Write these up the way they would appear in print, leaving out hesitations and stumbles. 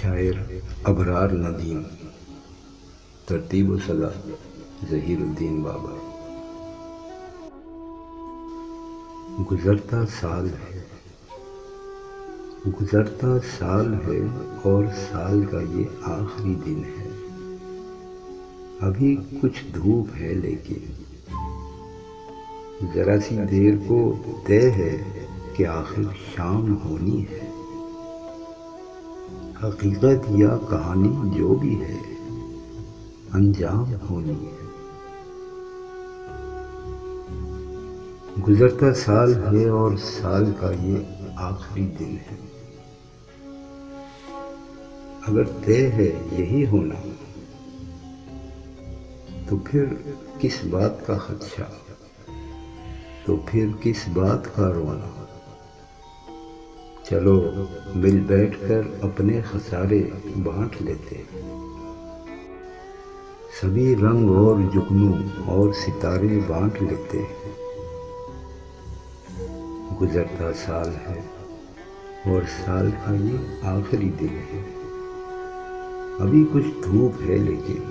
شاعر ابرار ندیم، ترتیب و سزا ظہیر الدین بابا۔ گزرتا سال ہے، گزرتا سال ہے اور سال کا یہ آخری دن ہے۔ ابھی کچھ دھوپ ہے لیکن ذرا سی دیر کو طے ہے کہ آخر شام ہونی ہے۔ حقیقت یا کہانی جو بھی ہے انجام ہونی ہے۔ گزرتا سال ہے اور سال کا یہ آخری دن ہے۔ اگر طے ہے یہی ہونا تو پھر کس بات کا خدشہ، تو پھر کس بات کا رونا۔ چلو مل بیٹھ کر اپنے خسارے بانٹ لیتے، سبھی رنگ اور جگنو اور ستارے بانٹ لیتے۔ گزرتا سال ہے اور سال کا یہ آخری دن ہے۔ ابھی کچھ دھوپ ہے لیکن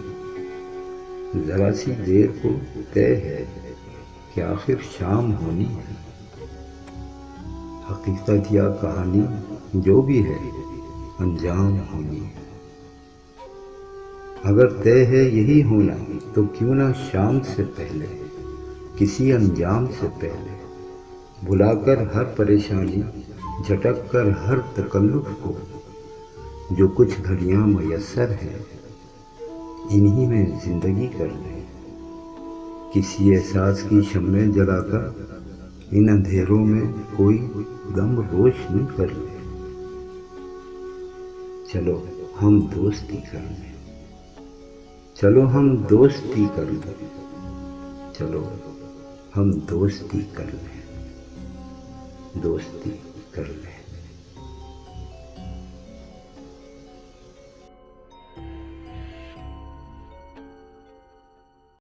ذرا سی دیر کو طے ہے کہ آخر شام ہونی ہے۔ حقیقت یا کہانی جو بھی ہے انجام ہونی ہے۔ اگر طے ہے یہی ہونا تو کیوں نہ شام سے پہلے، کسی انجام سے پہلے، بھلا کر ہر پریشانی، جھٹک کر ہر تکلف کو، جو کچھ گھڑیاں میسر ہیں انہی میں زندگی کر لیں۔ کسی احساس کی شمعیں جلا کر ان اندھیروں میں کوئی دم روشنی کر لیں۔ چلو ہم دوستی کر لیں، چلو ہم دوستی کر لیں، چلو ہم دوستی کر لیں، دوستی کر لیں۔